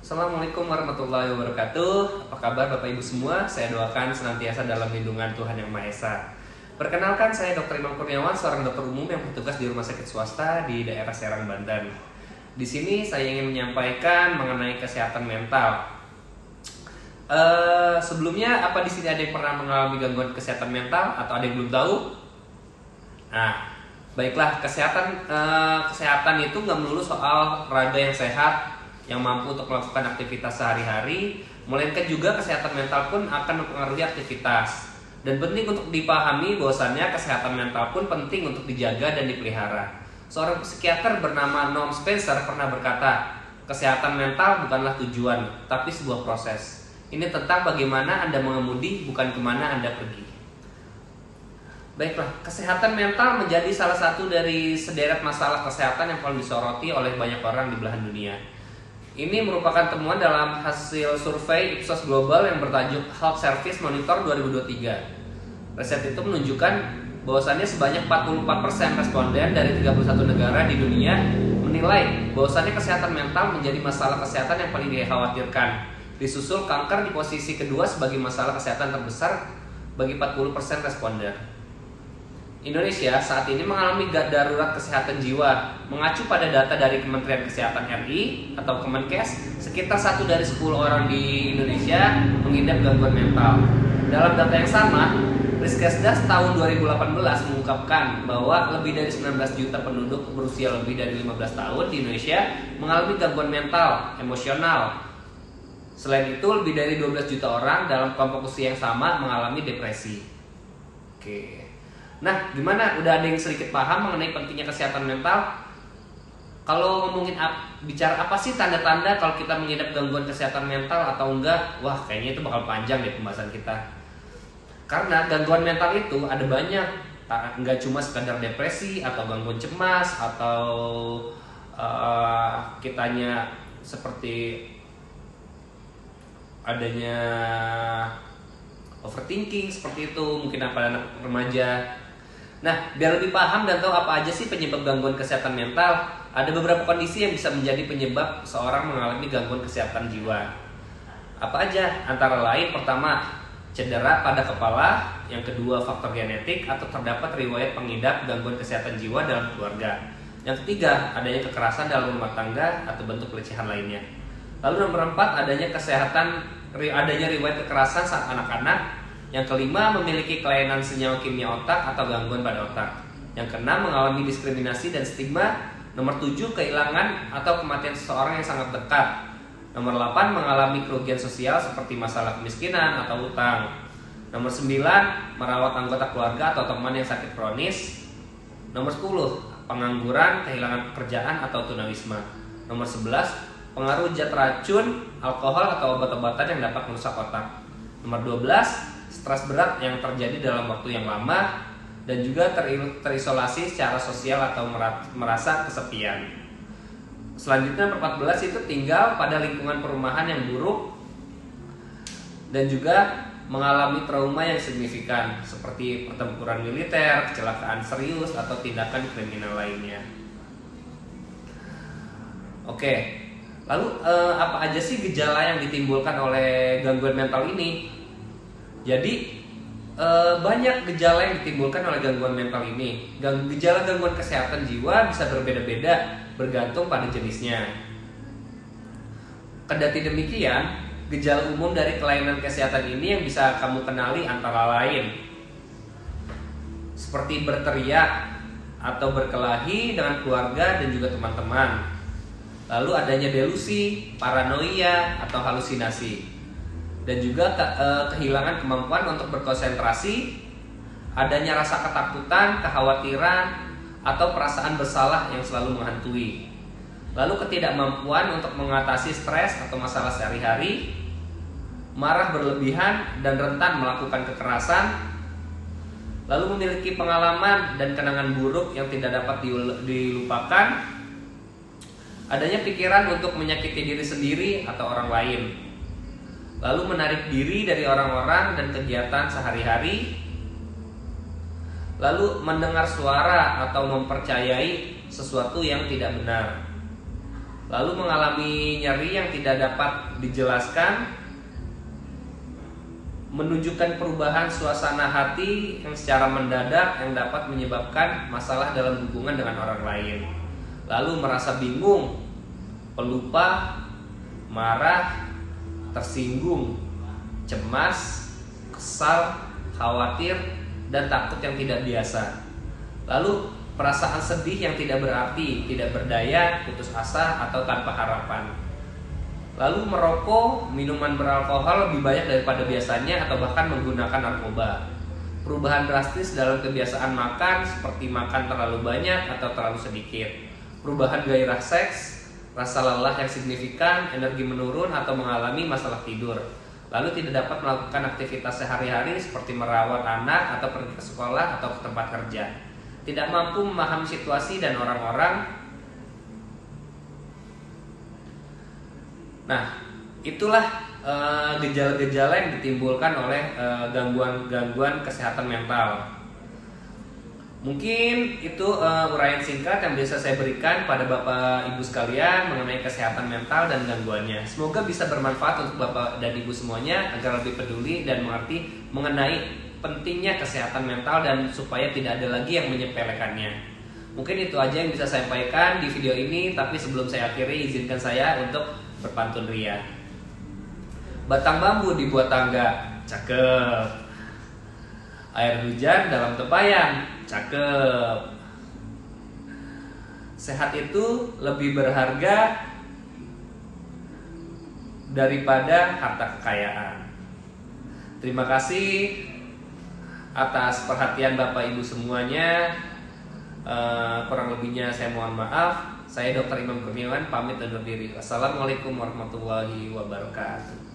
Assalamualaikum warahmatullahi wabarakatuh. Apa kabar Bapak Ibu semua? Saya doakan senantiasa dalam lindungan Tuhan Yang Maha Esa. Perkenalkan, saya Dr. Imam Kurniawan, seorang dokter umum yang bertugas di rumah sakit swasta di daerah Serang, Banten. Di sini saya ingin menyampaikan mengenai kesehatan mental. Sebelumnya, apa di sini ada yang pernah mengalami gangguan kesehatan mental atau ada yang belum tahu? Nah, baiklah, kesehatan itu nggak melulu soal raga yang sehat, yang mampu untuk melakukan aktivitas sehari-hari, melainkan juga kesehatan mental pun akan mempengaruhi aktivitas. Dan penting untuk dipahami bahwasannya kesehatan mental pun penting untuk dijaga dan dipelihara. Seorang psikiater bernama Noam Spencer pernah berkata, kesehatan mental bukanlah tujuan, tapi sebuah proses. Ini tentang bagaimana Anda mengemudi, bukan kemana Anda pergi. Baiklah, kesehatan mental menjadi salah satu dari sederet masalah kesehatan yang paling disoroti oleh banyak orang di belahan dunia. Ini merupakan temuan dalam hasil survei Ipsos Global yang bertajuk Health Service Monitor 2023. Riset itu menunjukkan bahwasannya sebanyak 44% responden dari 31 negara di dunia menilai bahwasannya kesehatan mental menjadi masalah kesehatan yang paling dikhawatirkan. Disusul kanker di posisi kedua sebagai masalah kesehatan terbesar bagi 40% responden. Indonesia saat ini mengalami darurat kesehatan jiwa. Mengacu pada data dari Kementerian Kesehatan RI atau Kemenkes, sekitar 1 dari 10 orang di Indonesia mengidap gangguan mental. Dalam data yang sama, Riskesdas tahun 2018 mengungkapkan bahwa lebih dari 19 juta penduduk berusia lebih dari 15 tahun di Indonesia mengalami gangguan mental, emosional. Selain itu, lebih dari 12 juta orang dalam kelompok usia yang sama mengalami depresi. Oke. Nah, gimana? Udah ada yang sedikit paham mengenai pentingnya kesehatan mental? Kalau ngomongin bicara apa sih tanda-tanda kalau kita mengidap gangguan kesehatan mental atau enggak? Wah, kayaknya itu bakal panjang deh pembahasan kita. Karena gangguan mental itu ada banyak. Enggak cuma sekadar depresi atau gangguan cemas atau kitanya seperti adanya overthinking seperti itu, mungkin pada anak remaja. Nah, biar lebih paham dan tahu apa aja sih penyebab gangguan kesehatan mental, ada beberapa kondisi yang bisa menjadi penyebab seorang mengalami gangguan kesehatan jiwa. Apa aja? Antara lain, pertama, cedera pada kepala, yang kedua, faktor genetik atau terdapat riwayat pengidap gangguan kesehatan jiwa dalam keluarga. Yang ketiga, adanya kekerasan dalam rumah tangga atau bentuk pelecehan lainnya. Lalu nomor 4, adanya riwayat kekerasan saat anak-anak. Yang kelima, memiliki kelainan senyawa kimia otak atau gangguan pada otak. Yang keenam, mengalami diskriminasi dan stigma. Nomor 7, kehilangan atau kematian seseorang yang sangat dekat. Nomor 8, mengalami kerugian sosial seperti masalah kemiskinan atau utang. Nomor 9, merawat anggota keluarga atau teman yang sakit kronis. Nomor 10, pengangguran, kehilangan pekerjaan atau tunawisma. Nomor 11, pengaruh zat racun, alkohol atau obat-obatan yang dapat merusak otak. Nomor 12, stres berat yang terjadi dalam waktu yang lama dan juga terisolasi secara sosial atau merasa kesepian. Selanjutnya nomor 14 itu tinggal pada lingkungan perumahan yang buruk dan juga mengalami trauma yang signifikan seperti pertempuran militer, kecelakaan serius atau tindakan kriminal lainnya. Oke. Lalu apa aja sih gejala yang ditimbulkan oleh gangguan mental ini? Jadi banyak gejala yang ditimbulkan oleh gangguan mental ini. Gejala gangguan kesehatan jiwa bisa berbeda-beda bergantung pada jenisnya. Kendati demikian, gejala umum dari kelainan kesehatan ini yang bisa kamu kenali antara lain seperti berteriak atau berkelahi dengan keluarga dan juga teman-teman. Lalu adanya delusi, paranoia atau halusinasi. Dan juga kehilangan kemampuan untuk berkonsentrasi, adanya rasa ketakutan, kekhawatiran, atau perasaan bersalah yang selalu menghantui. Lalu ketidakmampuan untuk mengatasi stres atau masalah sehari-hari, marah berlebihan dan rentan melakukan kekerasan, lalu memiliki pengalaman dan kenangan buruk yang tidak dapat dilupakan, adanya pikiran untuk menyakiti diri sendiri atau orang lain, lalu menarik diri dari orang-orang dan kegiatan sehari-hari, lalu mendengar suara atau mempercayai sesuatu yang tidak benar, lalu mengalami nyeri yang tidak dapat dijelaskan, menunjukkan perubahan suasana hati yang secara mendadak yang dapat menyebabkan masalah dalam hubungan dengan orang lain, lalu merasa bingung, pelupa, marah, tersinggung, cemas, kesal, khawatir, dan takut yang tidak biasa. Lalu perasaan sedih yang tidak berarti, tidak berdaya, putus asa, atau tanpa harapan. Lalu merokok, minuman beralkohol lebih banyak daripada biasanya, atau bahkan menggunakan narkoba. Perubahan drastis dalam kebiasaan makan, seperti makan terlalu banyak atau terlalu sedikit. Perubahan gairah seks, rasa lelah yang signifikan, energi menurun, atau mengalami masalah tidur. Lalu tidak dapat melakukan aktivitas sehari-hari seperti merawat anak atau pergi ke sekolah atau ke tempat kerja. Tidak mampu memahami situasi dan orang-orang. Nah, itulah gejala-gejala yang ditimbulkan oleh gangguan kesehatan mental. Mungkin itu uraian singkat yang bisa saya berikan pada Bapak Ibu sekalian mengenai kesehatan mental dan gangguannya. Semoga bisa bermanfaat untuk Bapak dan Ibu semuanya agar lebih peduli dan mengerti mengenai pentingnya kesehatan mental dan supaya tidak ada lagi yang menyepelekannya. Mungkin itu aja yang bisa saya sampaikan di video ini, tapi sebelum saya akhiri izinkan saya untuk berpantun ria. Batang bambu dibuat tangga, cakep. Air hujan dalam tempayan, cakep. Sehat itu lebih berharga daripada harta kekayaan. Terima kasih atas perhatian Bapak Ibu semuanya. Kurang lebihnya saya mohon maaf. Saya Dr. Imam Kurniawan pamit undur diri. Wassalamualaikum warahmatullahi wabarakatuh.